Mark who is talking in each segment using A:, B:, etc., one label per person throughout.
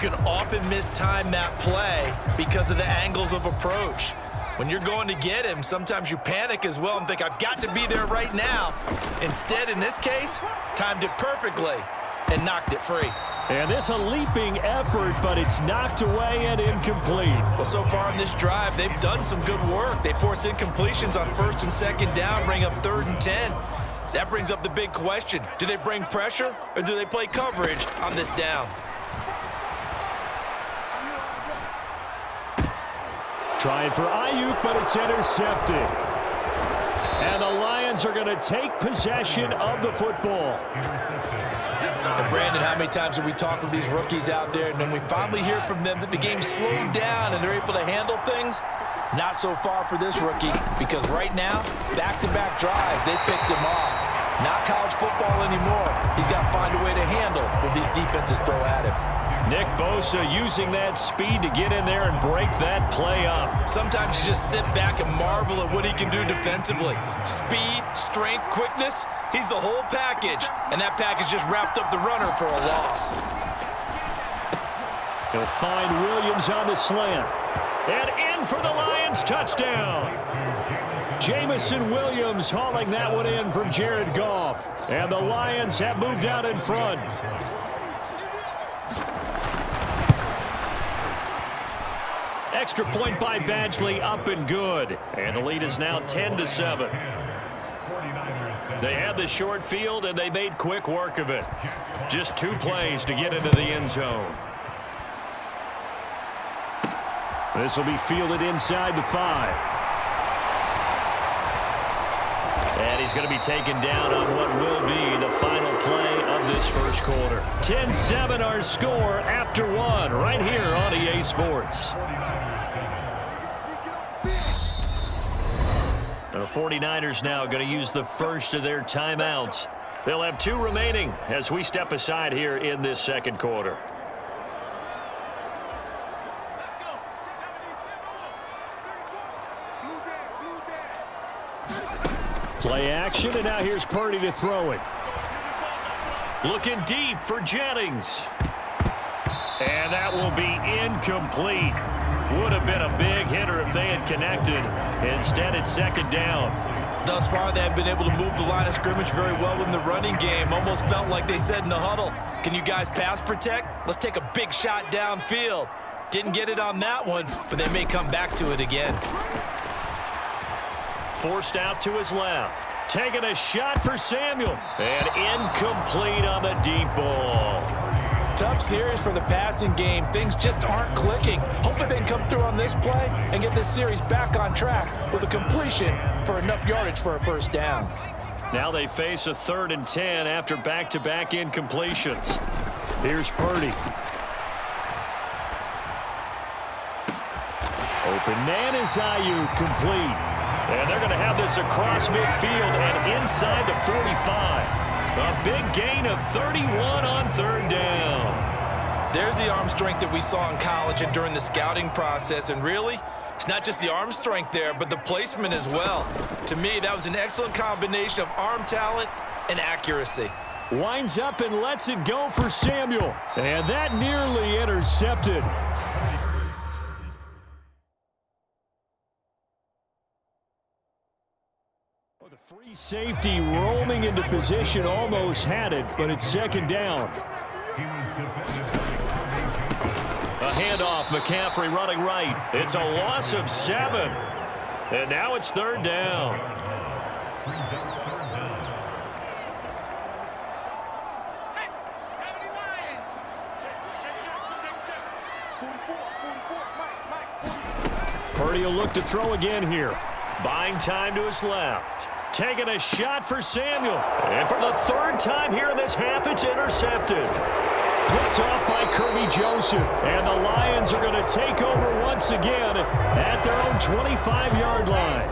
A: You can often mistime that play because of the angles of approach. When you're going to get him, sometimes you panic as well and think, I've got to be there right now. Instead, in this case, timed it perfectly and knocked it free.
B: And this a leaping effort, but it's knocked away and incomplete.
A: Well, so far in this drive, they've done some good work. They force incompletions on 1st and 2nd down, bring up 3rd and 10. That brings up the big question. Do they bring pressure or do they play coverage on this down?
B: Trying for Ayuk, but it's intercepted. And the Lions are going to take possession of the football.
A: And Brandon, how many times have we talked with these rookies out there, and then we finally hear from them that the game's slowed down and they're able to handle things? Not so far for this rookie, because right now, back-to-back drives, they picked him off. Not college football anymore. He's got to find a way to handle what these defenses throw at him.
B: Nick Bosa using that speed to get in there and break that play up.
A: Sometimes you just sit back and marvel at what he can do defensively. Speed, strength, quickness, he's the whole package. And that package just wrapped up the runner for a loss.
B: He'll find Williams on the slant. And in for the Lions, touchdown. Jamison Williams hauling that one in from Jared Goff. And the Lions have moved out in front. Extra point by Badgley, up and good. And the lead is now 10-7. They had the short field, and they made quick work of it. Just 2 plays to get into the end zone. This will be fielded inside the 5. And he's going to be taken down on what will be the final play of this first quarter. 10-7 our score after 1 right here on EA Sports. The 49ers now going to use the first of their timeouts. They'll have 2 remaining as we step aside here in this second quarter. Play action, and now here's Purdy to throw it. Looking deep for Jennings. And that will be incomplete. Would have been a big hitter if they had connected. Instead, it's 2nd down.
A: Thus far, they have been able to move the line of scrimmage very well in the running game. Almost felt like they said in the huddle, can you guys pass protect? Let's take a big shot downfield. Didn't get it on that one, but they may come back to it again.
B: Forced out to his left. Taking a shot for Samuel. And incomplete on the deep ball.
A: Tough series for the passing game. Things just aren't clicking. Hoping they can come through on this play and get this series back on track with a completion for enough yardage for a first down.
B: Now they face a 3rd and 10 after back-to-back incompletions. Here's Purdy. Open man is Ayuk, complete. And they're going to have this across midfield and inside the 45. A big gain of 31 on 3rd down.
A: There's the arm strength that we saw in college and during the scouting process. And really, it's not just the arm strength there, but the placement as well. To me, that was an excellent combination of arm talent and accuracy.
B: Winds up and lets it go for Samuel. And that nearly intercepted. The free safety roaming into position, almost had it, but it's 2nd down. A handoff, McCaffrey running right. It's a loss of 7. And now it's 3rd down. Purdy will look to throw again here. Buying time to his left. Taking a shot for Samuel. And for the 3rd time here in this half, it's intercepted. Picked off by Kirby Joseph. And the Lions are going to take over once again at their own 25-yard line.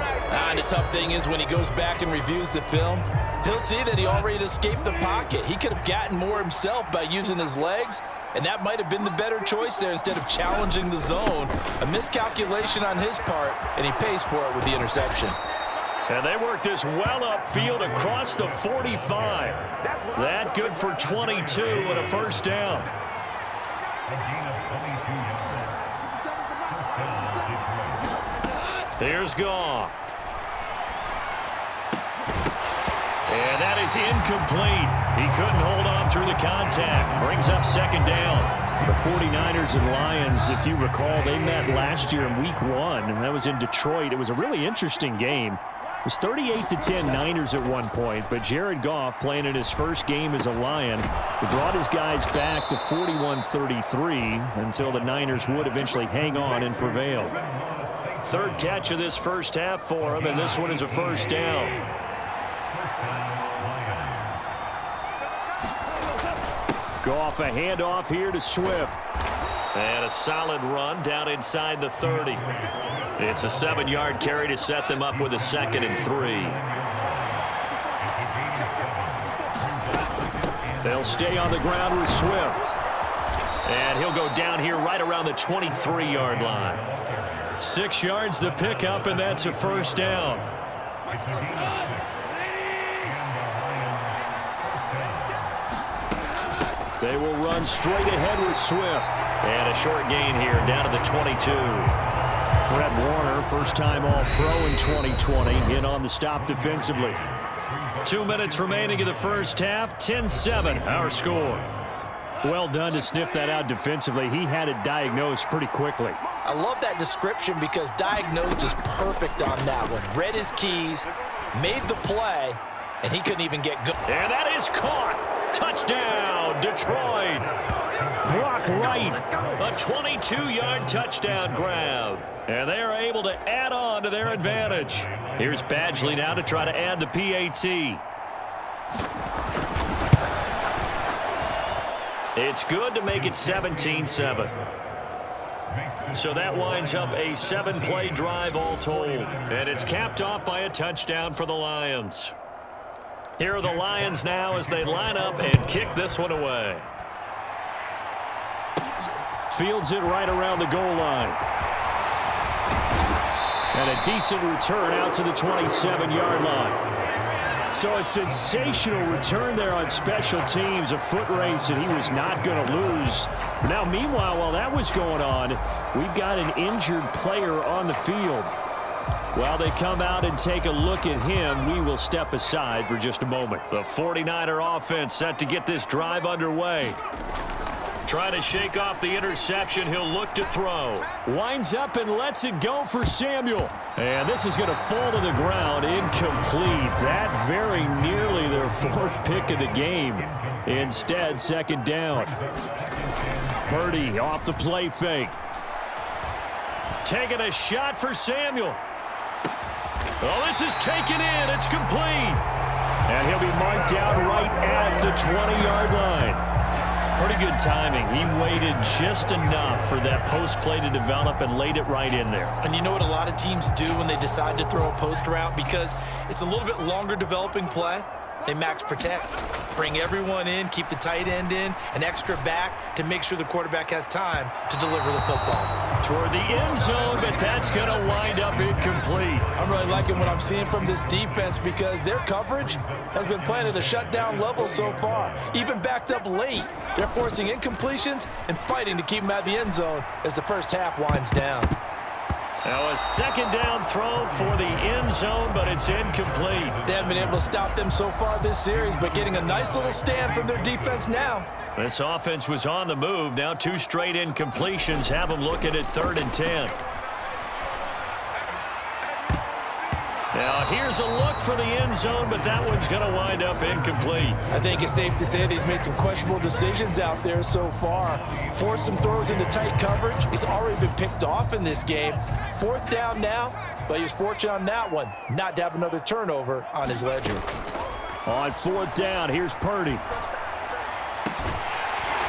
A: And the tough thing is when he goes back and reviews the film, he'll see that he already escaped the pocket. He could have gotten more himself by using his legs, and that might have been the better choice there instead of challenging the zone. A miscalculation on his part, and he pays for it with the interception.
B: And they work this well upfield across the 45. That good for 22 and a first down. Here's Goff. And that is incomplete. He couldn't hold on through the contact. Brings up second down. The 49ers and Lions, if you recall, they met last year in Week 1, and that was in Detroit. It was a really interesting game. It was 38-10 Niners at one point, but Jared Goff, playing in his first game as a Lion, he brought his guys back to 41-33 until the Niners would eventually hang on and prevail. Third catch of this first half for him, and this one is a first down. Goff, a handoff here to Swift. And a solid run down inside the 30. It's a 7-yard carry to set them up with a 2nd and 3. They'll stay on the ground with Swift. And he'll go down here right around the 23-yard line. 6 yards the pickup, and that's a first down. They will run straight ahead with Swift. And a short gain here down to the 22. Fred Warner, first-time All-Pro in 2020, in on the stop defensively. 2 minutes remaining in the first half, 10-7, our score. Well done to sniff that out defensively. He had it diagnosed pretty quickly.
A: I love that description because diagnosed is perfect on that one. Read his keys, made the play, and he couldn't even get good.
B: And that is caught. Touchdown, Detroit. Brock Wright, a 22-yard touchdown grab. And they are able to add on to their advantage. Here's Badgley now to try to add the PAT. It's good to make it 17-7. So that winds up a 7-play drive all told. And it's capped off by a touchdown for the Lions. Here are the Lions now as they line up and kick this one away. Fields it right around the goal line. And a decent return out to the 27-yard line. So a sensational return there on special teams, a foot race that he was not going to lose. Now, meanwhile, while that was going on, we've got an injured player on the field. While they come out and take a look at him, we will step aside for just a moment. The 49er offense set to get this drive underway. Trying to shake off the interception, he'll look to throw. Winds up and lets it go for Samuel. And this is going to fall to the ground, incomplete. That very nearly their 4th pick of the game. Instead, second down. Purdy off the play fake. Taking a shot for Samuel. Oh, this is taken in. It's complete. And he'll be marked down right at the 20-yard line. Pretty good timing. He waited just enough for that post play to develop and laid it right in there.
A: And you know what a lot of teams do when they decide to throw a post route? Because it's a little bit longer developing play. They max protect, bring everyone in, keep the tight end in, an extra back to make sure the quarterback has time to deliver the football.
B: Toward the end zone, but that's going to wind up incomplete.
A: I'm really liking what I'm seeing from this defense because their coverage has been playing at a shutdown level so far. Even backed up late, they're forcing incompletions and fighting to keep them out of the end zone as the first half winds down.
B: Now a second down throw for the end zone, but it's incomplete.
A: They haven't been able to stop them so far this series, but getting a nice little stand from their defense now.
B: This offense was on the move. Now 2 straight incompletions have them looking at 3rd and 10. Now here's a look for the end zone, but that one's going to wind up incomplete.
A: I think it's safe to say that he's made some questionable decisions out there so far. Forced some throws into tight coverage. He's already been picked off in this game. 4th down now, but he was fortunate on that one not to have another turnover on his ledger.
B: On 4th down, here's Purdy.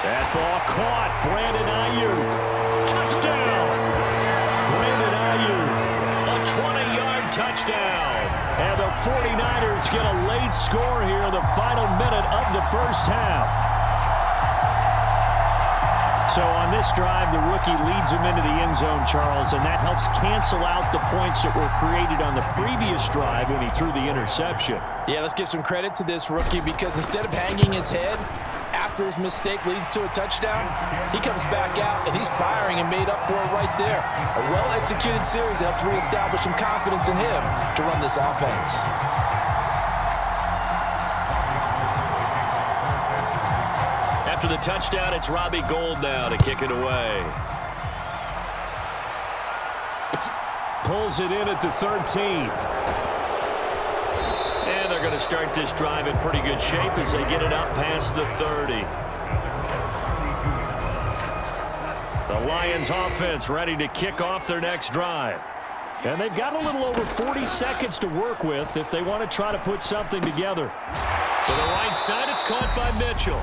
B: That ball caught. Brandon Ayuk. Touchdown. Brandon Ayuk. A 20-yard touchdown. And the 49ers get a late score here in the final minute of the first half. So on this drive, the rookie leads him into the end zone, Charles, and that helps cancel out the points that were created on the previous drive when he threw the interception.
A: Yeah, let's give some credit to this rookie because instead of hanging his head, after after his mistake leads to a touchdown, he comes back out, and he's firing and made up for it right there. A well-executed series helps reestablish some confidence in him to run this offense.
B: After the touchdown, it's Robbie Gould now to kick it away. Pulls it in at the 13. And they're going to start this drive in pretty good shape as they get it up past the 30. The Lions offense ready to kick off their next drive. And they've got a little over 40 seconds to work with if they want to try to put something together. To the right side, it's caught by Mitchell.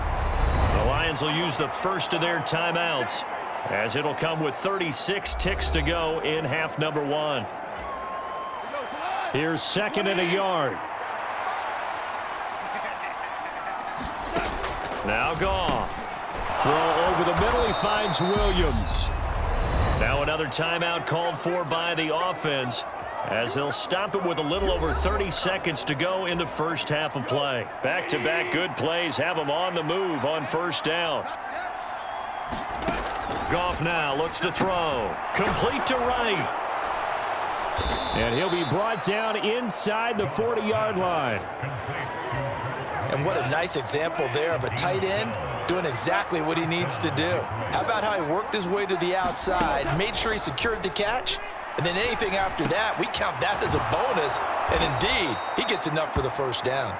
B: The Lions will use the first of their timeouts, as it'll come with 36 ticks to go in half number 1. Here's 2nd and a yard. Now Goff. Throw over the middle. He finds Williams. Now another timeout called for by the offense, as they'll stop it with a little over 30 seconds to go in the first half of play. Back-to-back good plays have them on the move on first down. Goff now looks to throw. Complete to right. And he'll be brought down inside the 40-yard line.
A: And what a nice example there of a tight end doing exactly what he needs to do. How about how he worked his way to the outside, made sure he secured the catch, and then anything after that, we count that as a bonus. And indeed, he gets enough for the first down.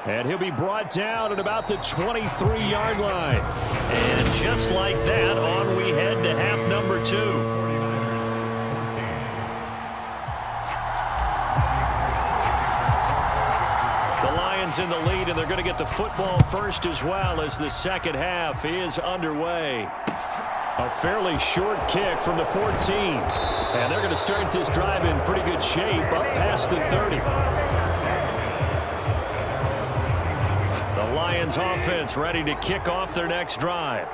B: And he'll be brought down at about the 23-yard line. And just like that, on we head to half number 2. In the lead, and they're going to get the football first as well as the second half is underway. A fairly short kick from the 14. And they're going to start this drive in pretty good shape up past the 30. The Lions offense ready to kick off their next drive.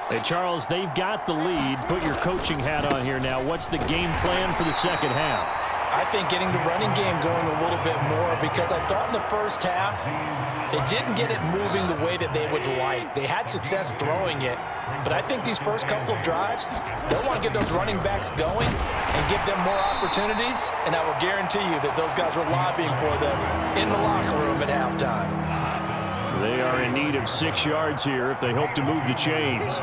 B: Hey, Charles, they've got the lead. Put your coaching hat on here now. What's the game plan for the second half?
A: I think getting the running game going a little bit more, because I thought in the first half they didn't get it moving the way that they would like. They had success throwing it, but I think these first couple of drives, they'll want to get those running backs going and give them more opportunities, and I will guarantee you that those guys were lobbying for them in the locker room at halftime.
B: They are in need of 6 yards here if they hope to move the chains.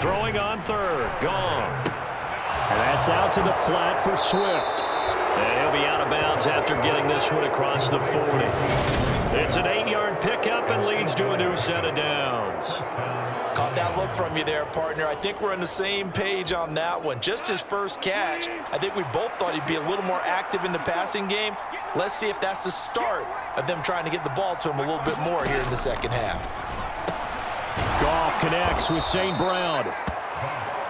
B: Throwing on third, Goff. And that's out to the flat for Swift. And he'll be out of bounds after getting this one across the 40. It's an 8-yard pickup and leads to a new set of downs.
A: Caught that look from you there, partner. I think we're on the same page on that one. Just his first catch, I think we both thought he'd be a little more active in the passing game. Let's see if that's the start of them trying to get the ball to him a little bit more here in the second half.
B: Goff connects with St. Brown.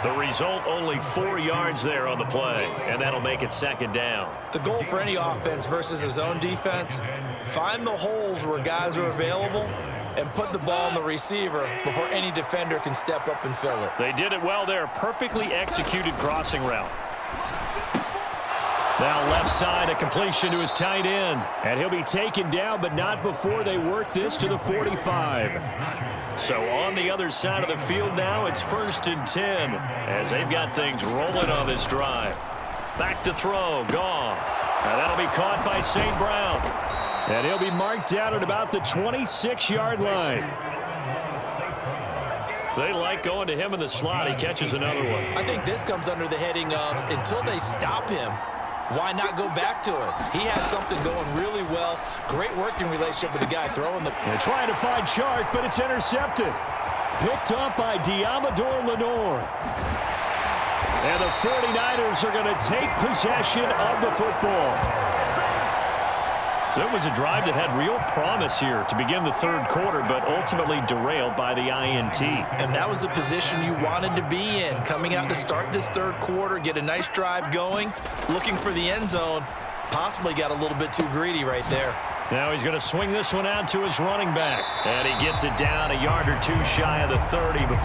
B: The result, only 4 yards there on the play, and that'll make it second down.
A: The goal for any offense versus his own defense, find the holes where guys are available and put the ball on the receiver before any defender can step up and fill it.
B: They did it well there. Perfectly executed crossing route. Now left side, a completion to his tight end. And he'll be taken down, but not before they work this to the 45. So on the other side of the field now, it's 1st and 10 as they've got things rolling on this drive. Back to throw, Goff. And that'll be caught by St. Brown. And he'll be marked down at about the 26-yard line. They like going to him in the slot. He catches another one.
A: I think this comes under the heading of until they stop him, why not go back to it? He has something going really well. Great working relationship with the guy throwing the...
B: They're trying to find Chark, but it's intercepted. Picked up by Diamador Lenore. And the 49ers are going to take possession of the football. So it was a drive that had real promise here to begin the third quarter, but ultimately derailed by the INT.
A: And that was the position you wanted to be in, coming out to start this third quarter, get a nice drive going, looking for the end zone. Possibly got a little bit too greedy right there.
B: Now he's going to swing this one out to his running back. And he gets it down a yard or two shy of the 30 before